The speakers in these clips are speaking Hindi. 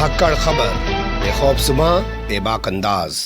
धाकड़ खबर, बेखौफसमा बेबाक अंदाज।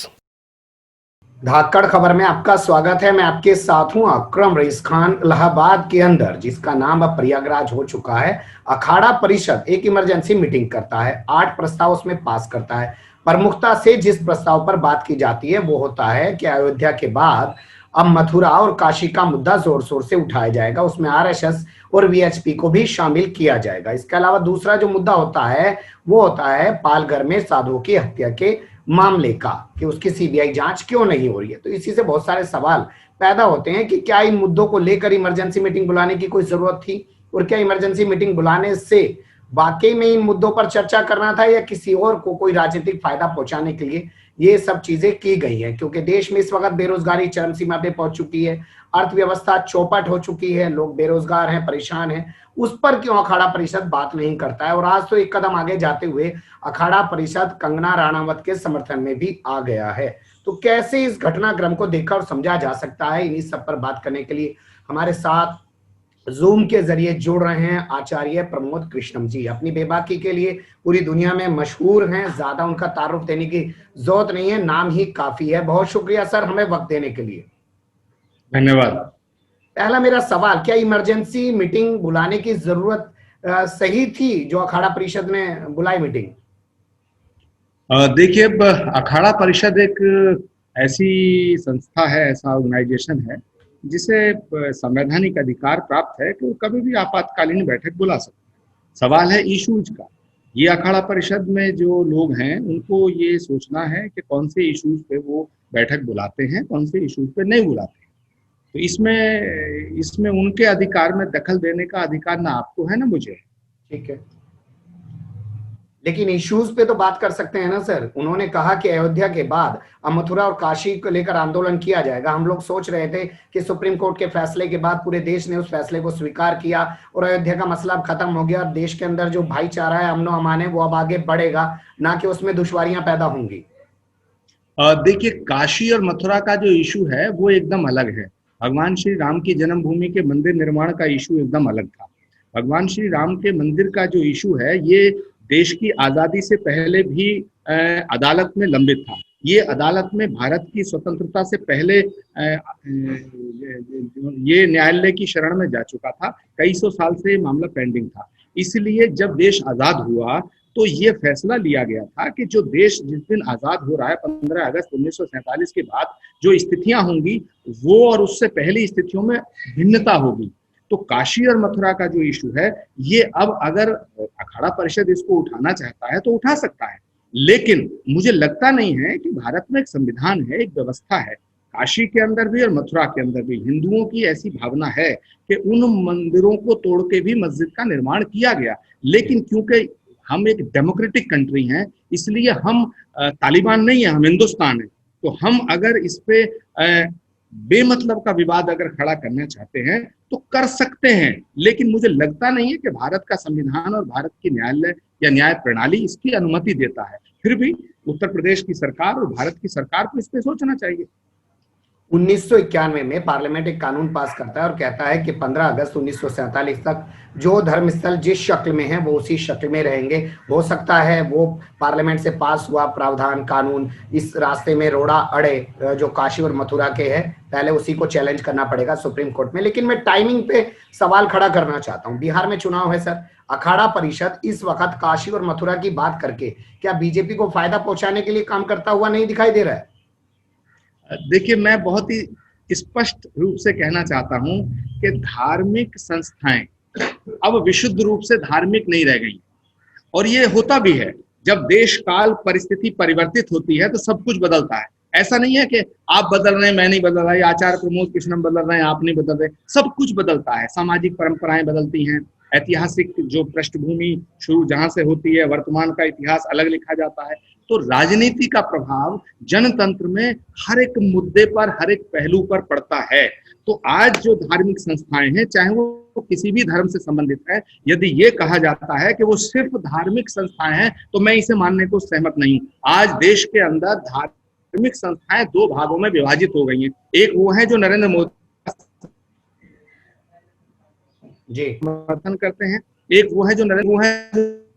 धाकड़ खबर में आपका स्वागत है। मैं आपके साथ हूं अकरम रईस खान। इलाहाबाद के अंदर, जिसका नाम अब प्रयागराज हो चुका है, अखाड़ा परिषद एक इमरजेंसी मीटिंग करता है। 8 प्रस्ताव उसमें पास करता है। प्रमुखता से जिस प्रस्ताव पर बात की जाती है वो होता है कि अयोध्या के बाद अब मथुरा और काशी का मुद्दा जोर शोर से उठाया जाएगा। उसमें आरएसएस और वीएचपी को भी शामिल किया जाएगा। इसके अलावा दूसरा जो मुद्दा होता है वो होता है पालघर में साधुओं की हत्या के मामले का, कि उसकी सीबीआई जांच क्यों नहीं हो रही है। तो इसी से बहुत सारे सवाल पैदा होते हैं कि क्या इन मुद्दों को लेकर इमरजेंसी मीटिंग बुलाने की कोई जरूरत थी, और क्या इमरजेंसी मीटिंग बुलाने से वाकई में इन मुद्दों पर चर्चा करना था, या किसी और को कोई राजनीतिक फायदा पहुंचाने के लिए ये सब चीजें की गई है। क्योंकि देश में इस वक्त बेरोजगारी चरम सीमा पे पहुंच चुकी है, अर्थव्यवस्था चौपट हो चुकी है, लोग बेरोजगार हैं, परेशान हैं। उस पर क्यों अखाड़ा परिषद बात नहीं करता है। और आज तो एक कदम आगे जाते हुए अखाड़ा परिषद कंगना राणावत के समर्थन में भी आ गया है। तो कैसे इस घटनाक्रम को देखा और समझा जा सकता है, इन्हीं सब पर बात करने के लिए हमारे साथ जूम के जरिए जुड़ रहे हैं आचार्य प्रमोद कृष्णम जी। अपनी बेबाकी के लिए पूरी दुनिया में मशहूर हैं, ज्यादा उनका तारुफ देने की जरूरत नहीं है, नाम ही काफी है। बहुत शुक्रिया सर हमें वक्त देने के लिए। धन्यवाद। पहला मेरा सवाल, क्या इमरजेंसी मीटिंग बुलाने की जरूरत सही थी जो अखाड़ा परिषद ने बुलाई मीटिंग? देखिए, अब अखाड़ा परिषद एक ऐसी संस्था है, ऐसा ऑर्गेनाइजेशन है जिसे संवैधानिक अधिकार प्राप्त है कि वो कभी भी आपातकालीन बैठक बुला सकता है। सवाल है इशूज का। ये अखाड़ा परिषद में जो लोग हैं उनको ये सोचना है कि कौन से इशूज पे वो बैठक बुलाते हैं, कौन से इशूज पे नहीं बुलाते हैं। तो इसमें उनके अधिकार में दखल देने का अधिकार ना आपको है ना मुझे। ठीक है, लेकिन इश्यूज पे तो बात कर सकते हैं ना सर। उन्होंने कहा कि अयोध्या के बाद अब मथुरा और काशी को लेकर आंदोलन किया जाएगा। हम लोग सोच रहे थे कि सुप्रीम कोर्ट के फैसले के बाद पूरे देश ने उस फैसले को स्वीकार किया और अयोध्या का मसला अब खत्म हो गया। देश के अंदर जो भाईचारा है, अमनो अमान है, वो अब आगे बढ़ेगा, ना कि उसमें दुश्वारियां पैदा होंगी। देखिए, काशी और मथुरा का जो इशू है वो एकदम अलग है। भगवान श्री राम की जन्मभूमि के मंदिर निर्माण का इशू एकदम अलग था। भगवान श्री राम के मंदिर का जो इशू है ये देश की आजादी से पहले भी अदालत में लंबित था। ये अदालत में भारत की स्वतंत्रता से पहले ये न्यायालय की शरण में जा चुका था। कई सौ साल से ये मामला पेंडिंग था। इसलिए जब देश आजाद हुआ तो ये फैसला लिया गया था कि जो देश जिस दिन आजाद हो रहा है 15 अगस्त 1947 के बाद जो स्थितियां होंगी वो और उससे पहली स्थितियों में भिन्नता होगी। तो काशी और मथुरा का जो इशू है ये अब अगर अखाड़ा परिषद इसको उठाना चाहता है तो उठा सकता है, लेकिन मुझे लगता नहीं है कि भारत में एक संविधान है, एक व्यवस्था है। काशी के अंदर भी और मथुरा के अंदर भी हिंदुओं की ऐसी भावना है कि उन मंदिरों को तोड़ के भी मस्जिद का निर्माण किया गया। लेकिन क्योंकि हम एक डेमोक्रेटिक कंट्री हैं, इसलिए हम तालिबान नहीं है, हम हिंदुस्तान है। तो हम अगर इस पे बेमतलब का विवाद अगर खड़ा करना चाहते हैं तो कर सकते हैं, लेकिन मुझे लगता नहीं है कि भारत का संविधान और भारत की न्यायालय या न्याय प्रणाली इसकी अनुमति देता है। फिर भी उत्तर प्रदेश की सरकार और भारत की सरकार को इस पे सोचना चाहिए। 1991 में पार्लियामेंट एक कानून पास करता है और कहता है कि 15 अगस्त 1947 तक जो धर्मस्थल जिस शक्ल में है वो उसी शक्ल में रहेंगे। हो सकता है वो पार्लियामेंट से पास हुआ प्रावधान कानून इस रास्ते में रोड़ा अड़े, जो काशी और मथुरा के है, पहले उसी को चैलेंज करना पड़ेगा सुप्रीम कोर्ट में। लेकिन मैं टाइमिंग पे सवाल खड़ा करना चाहता हूँ। बिहार में चुनाव है सर, अखाड़ा परिषद इस वक्त काशी और मथुरा की बात करके क्या बीजेपी को फायदा पहुंचाने के लिए काम करता हुआ नहीं दिखाई दे रहा है? देखिए, मैं बहुत ही स्पष्ट रूप से कहना चाहता हूं कि धार्मिक संस्थाएं अब विशुद्ध रूप से धार्मिक नहीं रह गई। और ये होता भी है, जब देश काल परिस्थिति परिवर्तित होती है तो सब कुछ बदलता है। ऐसा नहीं है कि आप बदल रहे हैं मैं नहीं बदल रहा, या आचार्य प्रमोद कृष्णम बदल रहे हैं आप नहीं बदल रहे। सब कुछ बदलता है, सामाजिक परंपराएं बदलती हैं, ऐतिहासिक जो पृष्ठभूमि शुरू जहां से होती है, वर्तमान का इतिहास अलग लिखा जाता है। तो राजनीति का प्रभाव जनतंत्र में हर एक मुद्दे पर, हर एक पहलू पर पड़ता है। तो आज जो धार्मिक संस्थाएं हैं, चाहे वो किसी भी धर्म से संबंधित है, यदि ये कहा जाता है कि वो सिर्फ धार्मिक संस्थाएं हैं तो मैं इसे मानने को सहमत नहीं। आज देश के अंदर धार्मिक संस्थाएं 2 भागों में विभाजित हो गई हैं। एक वो है जो नरेंद्र मोदी जी समर्थन करते हैं, एक वो है जो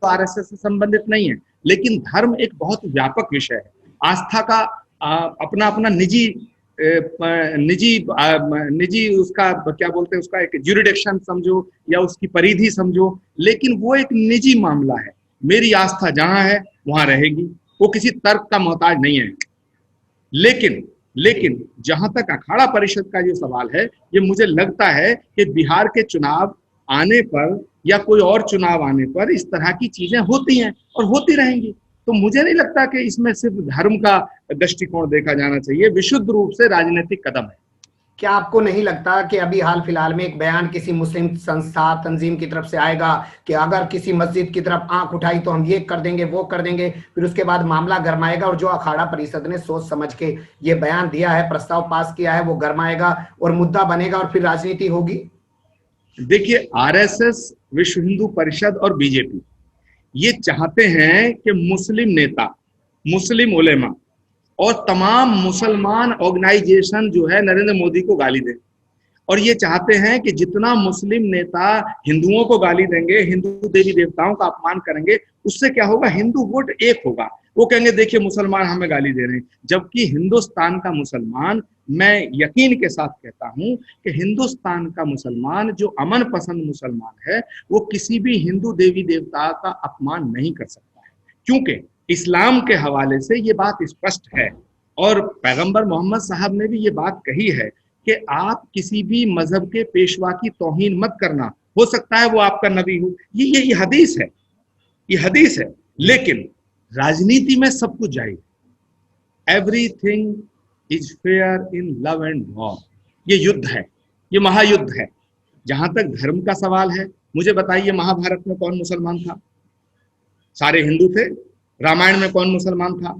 आरएसएस से संबंधित नहीं है। लेकिन धर्म एक बहुत व्यापक विषय है। आस्था का अपना अपना निजी निजी उसका क्या बोलते हैं, उसका एक ज्यूरिडिक्शन समझो या उसकी परिधि समझो, लेकिन वो एक निजी मामला है। मेरी आस्था जहां है वहां रहेगी, वो किसी तर्क का मोहताज नहीं है। लेकिन जहां तक अखाड़ा परिषद का जो सवाल है, ये मुझे लगता है कि बिहार के चुनाव आने पर या कोई और चुनाव आने पर इस तरह की चीजें होती हैं और होती रहेंगी। तो मुझे नहीं लगता कि इसमें सिर्फ धर्म का दृष्टिकोण देखा जाना चाहिए, विशुद्ध रूप से राजनीतिक कदम है। क्या आपको नहीं लगता कि अभी हाल फिलहाल में एक बयान किसी मुस्लिम संस्था तंजीम की तरफ से आएगा कि अगर किसी मस्जिद की तरफ आंख उठाई तो हम ये कर देंगे वो कर देंगे, फिर उसके बाद मामला गरमाएगा और जो अखाड़ा परिषद ने सोच समझ के ये बयान दिया है, प्रस्ताव पास किया है, वो गरमाएगा और मुद्दा बनेगा और फिर राजनीति होगी? देखिए, आरएसएस, विश्व हिंदू परिषद और बीजेपी ये चाहते हैं कि मुस्लिम नेता, मुस्लिम उलेमा और तमाम मुसलमान ऑर्गेनाइजेशन जो है नरेंद्र मोदी को गाली दें, और ये चाहते हैं कि जितना मुस्लिम नेता हिंदुओं को गाली देंगे, हिंदू देवी देवताओं का अपमान करेंगे, उससे क्या होगा, हिंदू वोट एक होगा। वो कहेंगे देखिए मुसलमान हमें गाली दे रहे हैं। जबकि हिंदुस्तान का मुसलमान, मैं यकीन के साथ कहता हूं कि हिंदुस्तान का मुसलमान जो अमन पसंद मुसलमान है, वो किसी भी हिंदू देवी देवता का अपमान नहीं कर सकता है, क्योंकि इस्लाम के हवाले से ये बात स्पष्ट है। और पैगंबर मोहम्मद साहब ने भी ये बात कही है कि आप किसी भी मजहब के पेशवा की तौहीन मत करना, हो सकता है वो आपका नबी हो। ये हदीस है, ये हदीस है। लेकिन राजनीति में सब कुछ जायज, everything is fair in love and war. ये युद्ध है, ये महायुद्ध है। जहां तक धर्म का सवाल है, मुझे बताइए महाभारत में कौन मुसलमान था? सारे हिंदू थे। रामायण में कौन मुसलमान था?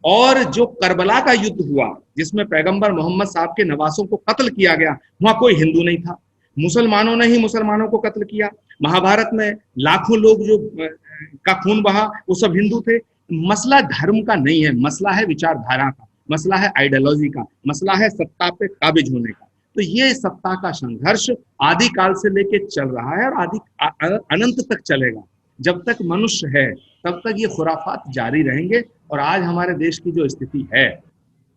और जो करबला का युद्ध हुआ जिसमें पैगंबर मोहम्मद साहब के नवासों को कत्ल किया गया, वहां कोई हिंदू नहीं था, मुसलमानों ने ही मुसलमानों को कत्ल किया। महाभारत में लाखों लोग जो का खून बहा, वो सब हिंदू थे। मसला धर्म का नहीं है, मसला है विचारधारा का, मसला है आइडियोलॉजी का, मसला है सत्ता पे काबिज होने का। तो ये सत्ता का संघर्ष आदिकाल से लेके चल रहा है और अनंत तक चलेगा। जब तक मनुष्य है तब तक ये खुराफात जारी रहेंगे। और आज हमारे देश की जो स्थिति है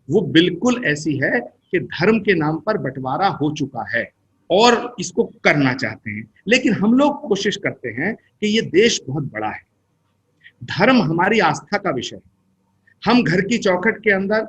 वो बिल्कुल ऐसी है कि धर्म के नाम पर बंटवारा हो चुका है और इसको करना चाहते हैं। लेकिन हम लोग कोशिश करते हैं कि ये देश बहुत बड़ा है, धर्म हमारी आस्था का विषय है। हम घर की चौखट के अंदर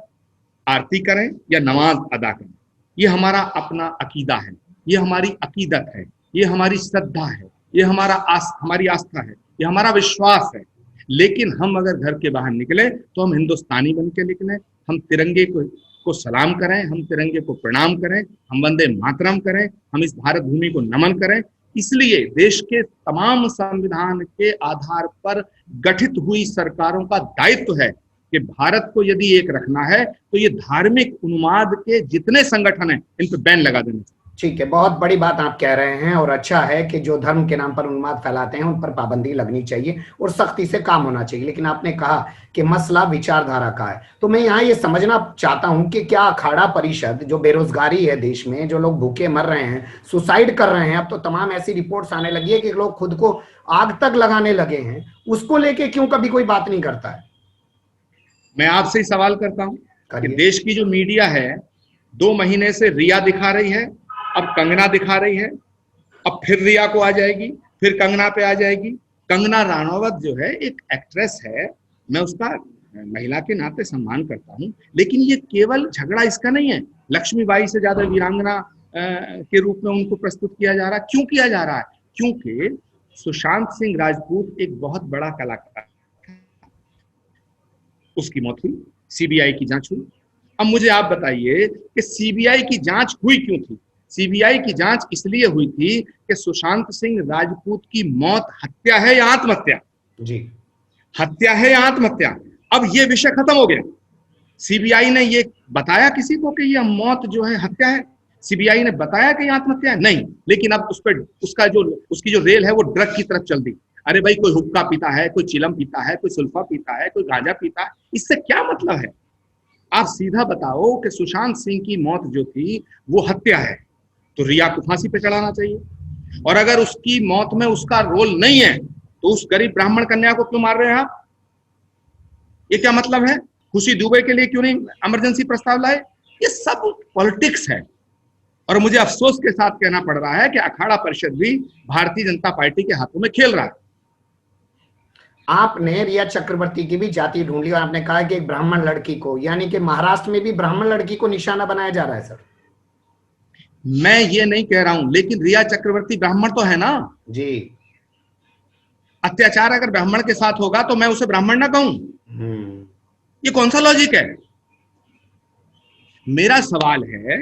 आरती करें या नमाज अदा करें, ये हमारा अपना अकीदा है, ये हमारी अकीदत है, ये हमारी श्रद्धा है, ये हमारी आस्था है, ये हमारा विश्वास है। लेकिन हम अगर घर के बाहर निकले तो हम हिंदुस्तानी बन के निकले, हम तिरंगे को सलाम करें, हम तिरंगे को प्रणाम करें, हम वंदे मातरम करें, हम इस भारत भूमि को नमन करें। इसलिए देश के तमाम संविधान के आधार पर गठित हुई सरकारों का दायित्व है कि भारत को यदि एक रखना है तो ये धार्मिक उन्माद के जितने संगठन हैं इन पर बैन लगा देना चाहिए। ठीक है, बहुत बड़ी बात आप कह रहे हैं और अच्छा है कि जो धर्म के नाम पर उन्माद फैलाते हैं उन पर पाबंदी लगनी चाहिए और सख्ती से काम होना चाहिए। लेकिन आपने कहा कि मसला विचारधारा का है, तो मैं यहाँ ये समझना चाहता हूं कि क्या अखाड़ा परिषद, जो बेरोजगारी है देश में, जो लोग भूखे मर रहे हैं, सुसाइड कर रहे हैं, अब तो तमाम ऐसी रिपोर्ट्स आने लगी है कि लोग खुद को आग तक लगाने लगे हैं, उसको लेके क्यों कभी कोई बात नहीं करता है? मैं आपसे ही सवाल करता हूं कि देश की जो मीडिया है 2 महीने से रिया दिखा रही है, अब कंगना दिखा रही है, अब फिर रिया को आ जाएगी, फिर कंगना पे आ जाएगी। कंगना राणावत जो है एक एक्ट्रेस है, मैं उसका महिला के नाते सम्मान करता हूं, लेकिन ये केवल झगड़ा इसका नहीं है। लक्ष्मीबाई से ज्यादा वीरांगना के रूप में उनको प्रस्तुत किया जा रहा है। क्यों किया जा रहा है? क्योंकि सुशांत सिंह राजपूत एक बहुत बड़ा कलाकार, उसकी मौत हुई, सीबीआई की जांच हुई। अब मुझे आप बताइए कि सीबीआई की जांच हुई क्यों थी? सीबीआई की जांच इसलिए हुई थी कि सुशांत सिंह राजपूत की मौत हत्या है या आत्महत्या? जी, हत्या है या आत्महत्या? अब ये विषय खत्म हो गया। सीबीआई ने ये बताया किसी को कि ये मौत जो है हत्या है? सीबीआई ने बताया कि ये आत्महत्या है? नहीं। लेकिन अब उस पर उसकी जो रेल है वो ड्रग की तरफ चल दी। अरे भाई, कोई हुक्का पीता है, कोई चिलम पीता है, कोई सुल्फा पीता है, कोई गांजा पीता है, इससे क्या मतलब है? आप सीधा बताओ कि सुशांत सिंह की मौत जो थी वो हत्या है, तो रिया को फांसी पे चढ़ाना चाहिए। और अगर उसकी मौत में उसका रोल नहीं है तो उस गरीब ब्राह्मण कन्या को क्यों मार रहे हैं आप? ये क्या मतलब है? खुशी दुबे के लिए क्यों नहीं इमरजेंसी प्रस्ताव लाए? ये सब पॉलिटिक्स है। और मुझे अफसोस के साथ कहना पड़ रहा है कि अखाड़ा परिषद भी भारतीय जनता पार्टी के हाथों में खेल रहा है। आपने रिया चक्रवर्ती की भी जाति ढूंढ ली और आपने कहा कि एक ब्राह्मण लड़की को, यानी कि महाराष्ट्र में भी ब्राह्मण लड़की को निशाना बनाया जा रहा है सर। मैं ये नहीं कह रहा हूं, लेकिन रिया चक्रवर्ती ब्राह्मण तो है ना जी। अत्याचार अगर ब्राह्मण के साथ होगा तो मैं उसे ब्राह्मण ना कहूं? ये कौन सा लॉजिक है? मेरा सवाल है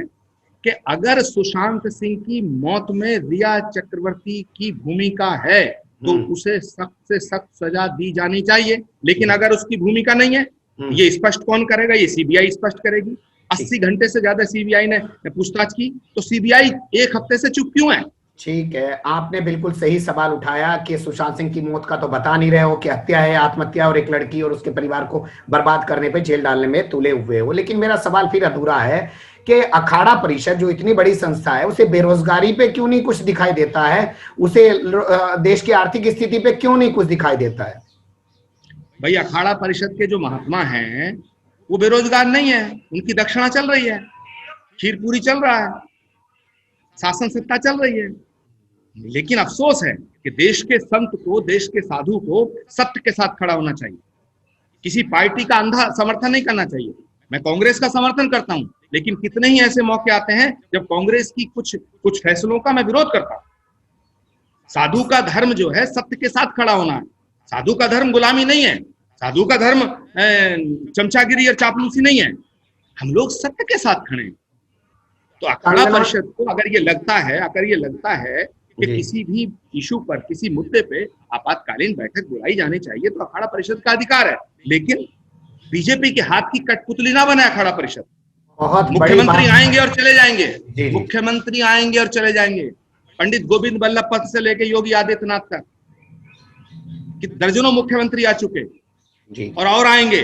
कि अगर सुशांत सिंह की मौत में रिया चक्रवर्ती की भूमिका है तो उसे सख्त से सख्त सजा दी जानी चाहिए। लेकिन अगर उसकी भूमिका नहीं है, ये स्पष्ट कौन करेगा? ये सीबीआई स्पष्ट करेगी। 80 घंटे से ज्यादा सीबीआई ने पूछताछ की, तो सीबीआई एक हफ्ते से चुप क्यों है? ठीक है, आपने बिल्कुल सही सवाल उठाया कि सुशांत सिंह की मौत का तो बता नहीं रहे हो कि हत्या है, आत्महत्या, और एक लड़की और उसके परिवार को बर्बाद करने पे जेल डालने में तुले हुए हो। लेकिन मेरा सवाल फिर अधूरा है कि अखाड़ा परिषद जो इतनी बड़ी संस्था है, उसे बेरोजगारी पे क्यों नहीं कुछ दिखाई देता है? उसे देश की आर्थिक स्थिति पे क्यों नहीं कुछ दिखाई देता है? भाई, अखाड़ा परिषद के जो महात्मा हैं वो बेरोजगार नहीं है, उनकी दक्षिणा चल रही है, खीर पूरी चल रहा है, शासन सत्ता चल रही है। लेकिन अफसोस है कि देश के संत को, देश के साधु को सत्य के साथ खड़ा होना चाहिए। किसी पार्टी का अंधा समर्थन नहीं करना चाहिए। मैं कांग्रेस का समर्थन करता हूं, लेकिन कितने ही ऐसे मौके आते हैं जब कांग्रेस की कुछ फैसलों का मैं विरोध करता हूं। साधु का धर्म जो है सत्य के साथ खड़ा होना है। साधु का धर्म गुलामी नहीं है, साधु का धर्म चमचागिरी और चापलूसी नहीं है। हम लोग सत्य के साथ खड़े हैं। तो अखाड़ा परिषद को अगर ये लगता है कि किसी भी इशू पर, किसी मुद्दे पे आपातकालीन बैठक बुलाई जानी चाहिए, तो अखाड़ा परिषद का अधिकार है। लेकिन बीजेपी के हाथ की कठपुतली ना बने अखाड़ा परिषद। मुख्यमंत्री आएंगे और चले जाएंगे, मुख्यमंत्री आएंगे और चले जाएंगे। पंडित गोविंद बल्लभ पंत से लेकर योगी आदित्यनाथ तक कि दर्जनों मुख्यमंत्री आ चुके और आएंगे।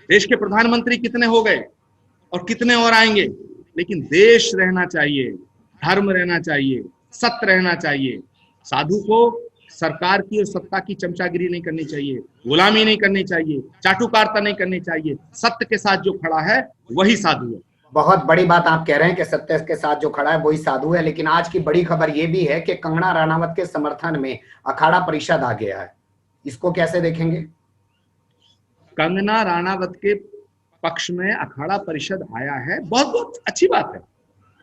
देश के प्रधानमंत्री कितने हो गए और कितने और आएंगे। लेकिन देश रहना चाहिए, धर्म रहना चाहिए, सत्य रहना चाहिए। साधु को सरकार की और सत्ता की चमचागिरी नहीं करनी चाहिए, गुलामी नहीं करनी चाहिए, चाटुकारिता नहीं करनी चाहिए। सत्य के साथ जो खड़ा है वही साधु है। बहुत बड़ी बात आप कह रहे हैं कि सत्य के साथ जो खड़ा है वही साधु है। लेकिन आज की बड़ी खबर यह भी है कि कंगना रनावत के समर्थन में अखाड़ा परिषद आ गया है। इसको कैसे देखेंगे? कंगना रनावत के पक्ष में अखाड़ा परिषद आया है, बहुत बहुत अच्छी बात है।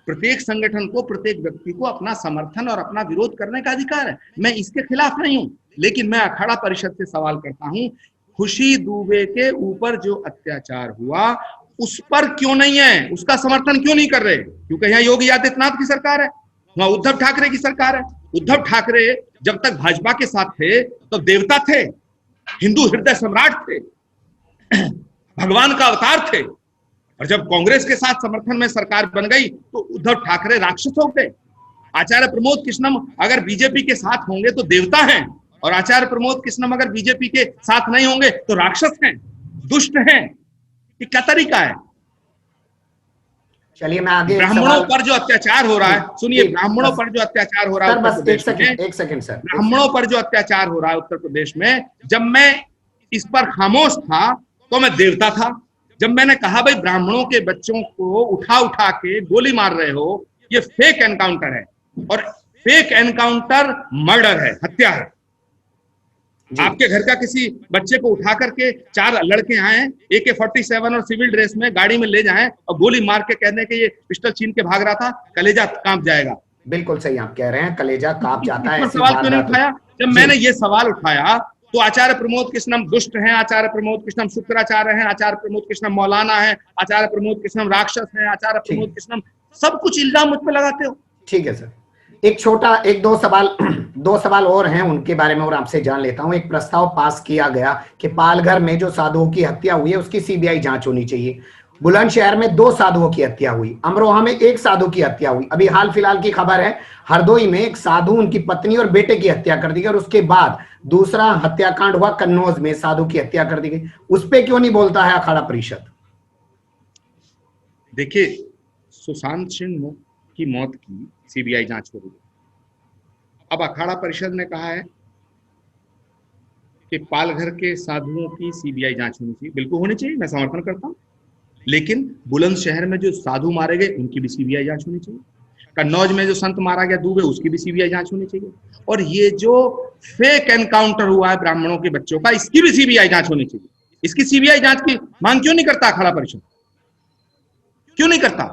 प्रत्येक संगठन को, प्रत्येक व्यक्ति को अपना समर्थन और अपना विरोध करने का अधिकार है। मैं इसके खिलाफ नहीं हूं, लेकिन मैं अखाड़ा परिषद से सवाल करता हूं, खुशी दुबे के ऊपर जो अत्याचार हुआ उस पर क्यों नहीं है, उसका समर्थन क्यों नहीं कर रहे? क्योंकि यहाँ योगी आदित्यनाथ की सरकार है, वहां उद्धव ठाकरे की सरकार है। उद्धव ठाकरे जब तक भाजपा के साथ थे तो देवता थे, हिंदू हृदय सम्राट थे, भगवान का अवतार थे। और जब कांग्रेस के साथ समर्थन में सरकार बन गई तो उद्धव ठाकरे राक्षस हो गए। आचार्य प्रमोद कृष्णम अगर बीजेपी के साथ होंगे तो देवता हैं, और आचार्य प्रमोद कृष्णम अगर बीजेपी के साथ नहीं होंगे तो राक्षस हैं, दुष्ट हैं। ये क्या तरीका है? चलिए मैं आगे, ब्राह्मणों पर जो अत्याचार हो रहा है, सुनिए, ब्राह्मणों पर जो अत्याचार हो रहा है उत्तर प्रदेश में, एक सेकंड सर, ब्राह्मणों पर जो अत्याचार हो रहा है उत्तर प्रदेश में, जब मैं इस पर खामोश था तो मैं देवता था। जब मैंने कहा भाई ब्राह्मणों के बच्चों को उठा के गोली मार रहे हो, ये फेक एनकाउंटर है, और फेक एनकाउंटर मर्डर है, हत्या है। आपके घर का किसी बच्चे को उठा करके 4 लड़के आए AK-47 और सिविल ड्रेस में गाड़ी में ले जाएं और गोली मार के कहने के ये पिस्टल छीन के भाग रहा था, कलेजा कांप जाएगा। बिल्कुल सही आप कह रहे हैं, कलेजा कांप जाता है। सवाल क्यों नहीं उठाया? जब मैंने ये सवाल उठाया तो आचार्य प्रमोद कृष्णम दुष्ट हैं, आचार्य प्रमोद कृष्णम शुक्राचार्य हैं, आचार्य प्रमोद कृष्णम मौलाना है, आचार्य प्रमोद कृष्णम राक्षस है, आचार्य प्रमोद कृष्णम, सब कुछ इल्जाम मुझ पर लगाते हो। ठीक है सर, एक छोटा दो सवाल और हैं, उनके बारे में और आपसे जान लेता हूं। एक प्रस्ताव पास किया गया कि पालघर में जो साधुओं की हत्या हुई है उसकी सीबीआई जांच होनी चाहिए। बुलंदशहर में 2 साधुओं की हत्या हुई, अमरोहा में 1 साधु की हत्या हुई। अभी हाल फिलहाल की खबर है, हरदोई में एक साधु, उनकी पत्नी और बेटे की हत्या कर दी गई, और उसके बाद दूसरा हत्याकांड हुआ कन्नौज में, साधु की हत्या कर दी गई। उस पर क्यों नहीं बोलता है अखाड़ा परिषद? देखिए, सुशांत सिंह की मौत की सीबीआई जांच हो रही है। अब अखाड़ा परिषद ने कहा है कि पालघर के साधुओं की सीबीआई जांच होनी चाहिए, बिल्कुल होनी चाहिए, मैं समर्थन करता हूँ। लेकिन बुलंदशहर में जो साधु मारे गए उनकी भी सीबीआई जांच होनी चाहिए। कन्नौज में जो संत मारा गया दुबे, उसकी भी सीबीआई जांच होनी चाहिए। और ये जो फेक एनकाउंटर हुआ है ब्राह्मणों के बच्चों का, इसकी भी सीबीआई जांच होनी चाहिए। इसकी सीबीआई जांच की मांग क्यों नहीं करता अखाड़ा परिषद? क्यों नहीं करता?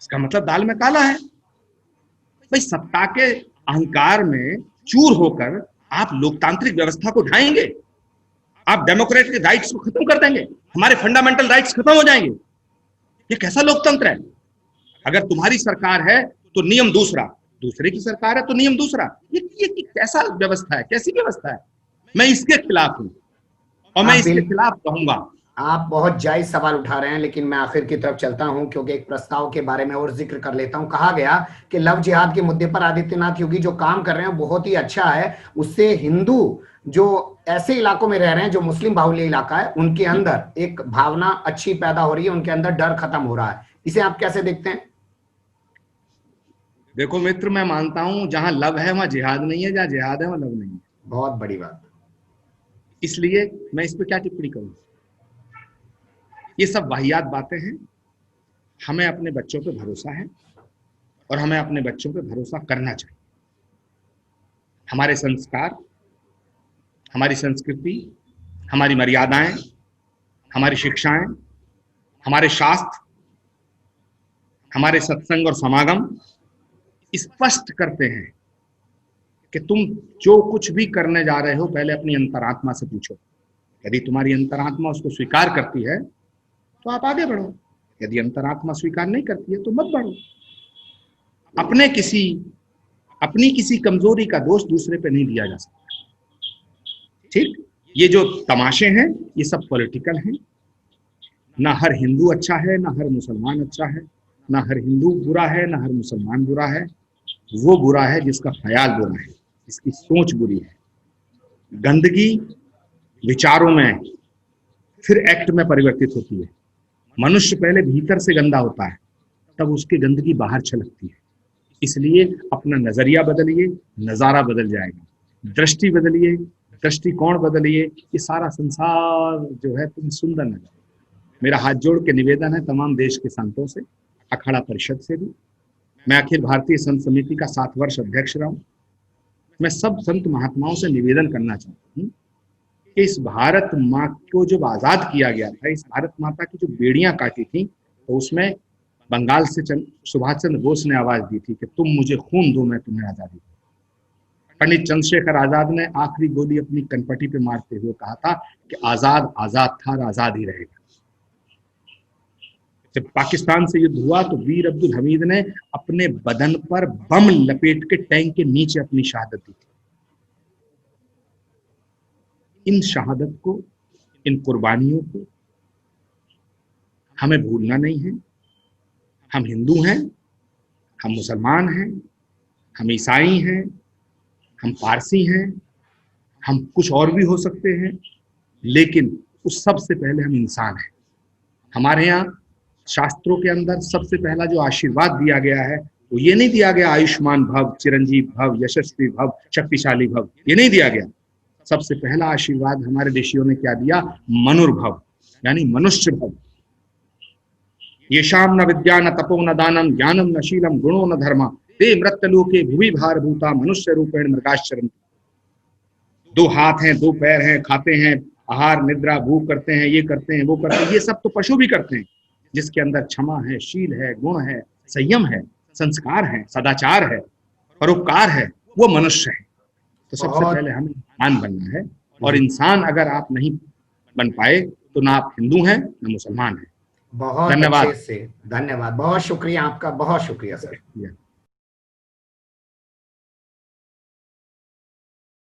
इसका मतलब दाल में काला है। भाई, सत्ता के अहंकार में चूर होकर आप लोकतांत्रिक व्यवस्था को ढाएंगे, आप डेमोक्रेटिक राइट्स को खत्म कर देंगे, हमारे फंडामेंटल राइट्स खत्म हो जाएंगे। ये कैसा लोकतंत्र है? अगर तुम्हारी सरकार है तो नियम दूसरा, दूसरे की सरकार है तो नियम दूसरा। ये कैसा व्यवस्था है? कैसी व्यवस्था है? मैं इसके खिलाफ हूं और मैं इसके खिलाफ कहूंगा। आप बहुत जायज सवाल उठा रहे हैं, लेकिन मैं आखिर की तरफ चलता हूं क्योंकि एक प्रस्ताव के बारे में और जिक्र कर लेता हूं। कहा गया कि लव जिहाद के मुद्दे पर आदित्यनाथ योगी जो काम कर रहे हैं बहुत ही अच्छा है। उससे हिंदू जो ऐसे इलाकों में रह रहे हैं जो मुस्लिम बाहुल्य इलाका है, उनके अंदर एक भावना अच्छी पैदा हो रही है, उनके अंदर डर खत्म हो रहा है। इसे आप कैसे देखते हैं? देखो मित्र, मैं मानता हूं जहां लव है वहां जिहाद नहीं है, जहां जिहाद है वहां लव नहीं है। बहुत बड़ी बात। इसलिए मैं इस पर क्या टिप्पणी करूं? ये सब वाहियात बातें हैं। हमें अपने बच्चों पे भरोसा है और हमें अपने बच्चों पे भरोसा करना चाहिए। हमारे संस्कार, हमारी संस्कृति, हमारी मर्यादाएं, हमारी शिक्षाएं, हमारे शास्त्र, हमारे सत्संग और समागम स्पष्ट करते हैं कि तुम जो कुछ भी करने जा रहे हो पहले अपनी अंतरात्मा से पूछो। यदि तुम्हारी अंतरात्मा उसको स्वीकार करती है तो आप आगे बढ़ो, यदि अंतरात्मा स्वीकार नहीं करती है तो मत बढ़ो। अपनी किसी कमजोरी का दोष दूसरे पे नहीं दिया जा सकता। ठीक? ये जो तमाशे हैं ये सब पॉलिटिकल हैं। ना हर हिंदू अच्छा है, ना हर मुसलमान अच्छा है, ना हर हिंदू बुरा है, ना हर मुसलमान बुरा है। वो बुरा है जिसका ख्याल बुरा है, जिसकी सोच बुरी है। गंदगी विचारों में फिर एक्ट में परिवर्तित होती है। मनुष्य पहले भीतर से गंदा होता है, तब उसकी गंदगी बाहर छलकती है। इसलिए अपना नजरिया बदलिए, नजारा बदल जाएगा। दृष्टि बदलिए, दृष्टिकोण बदलिए, ये सारा संसार जो है तुम सुंदर नजर। मेरा हाथ जोड़ के निवेदन है तमाम देश के संतों से, अखाड़ा परिषद से भी। मैं अखिल भारतीय संत समिति का 7 वर्ष अध्यक्ष रहा हूं। मैं सब संत महात्माओं से निवेदन करना चाहता हूं कि इस भारत माँ को जब आजाद किया गया था, इस भारत माता की जो बेड़ियां काटी थी, तो उसमें बंगाल से सुभाष चंद्र बोस ने आवाज दी थी कि तुम मुझे खून दो, मैं तुम्हें आजादी दूं। पंडित चंद्रशेखर आजाद ने आखिरी गोली अपनी कनपटी पे मारते हुए कहा था कि आजाद आजाद था और आजाद ही रहेगा। जब पाकिस्तान से युद्ध हुआ तो वीर अब्दुल हमीद ने अपने बदन पर बम लपेट के टैंक के नीचे अपनी शहादत दी थी। इन शहादत को, इन कुर्बानियों को हमें भूलना नहीं है। हम हिंदू हैं, हम मुसलमान हैं, हम ईसाई हैं, हम पारसी हैं, हम कुछ और भी हो सकते हैं, लेकिन उस सबसे पहले हम इंसान हैं। हमारे यहाँ शास्त्रों के अंदर सबसे पहला जो आशीर्वाद दिया गया है वो ये नहीं दिया गया आयुष्मान भव, चिरंजीव भव, यशस्वी भव, शक्तिशाली भव, ये नहीं दिया गया। सबसे पहला आशीर्वाद हमारे ऋषियों ने क्या दिया? मनुर्भव, यानी मनुष्य भव। येषाम न विद्या न तपो न दानम ज्ञानम न शीलम गुणो न धर्मा ते मृत्यलोके भुवि भार भूता मनुष्य रूपेण मृगाश्चरन्। 2 हाथ हैं, 2 पैर हैं, खाते हैं, आहार निद्रा भूख करते हैं, ये करते हैं, वो करते हैं, ये सब तो पशु भी करते हैं। जिसके अंदर क्षमा है, शील है, गुण है, संयम है, संस्कार है, सदाचार है, परोपकार है, वो मनुष्य है। तो सबसे पहले हमें इंसान बनना है, और इंसान अगर आप नहीं बन पाए तो ना आप हिंदू हैं ना मुसलमान हैं। बहुत धन्यवाद। अच्छे से, धन्यवाद, बहुत शुक्रिया आपका, बहुत शुक्रिया सर।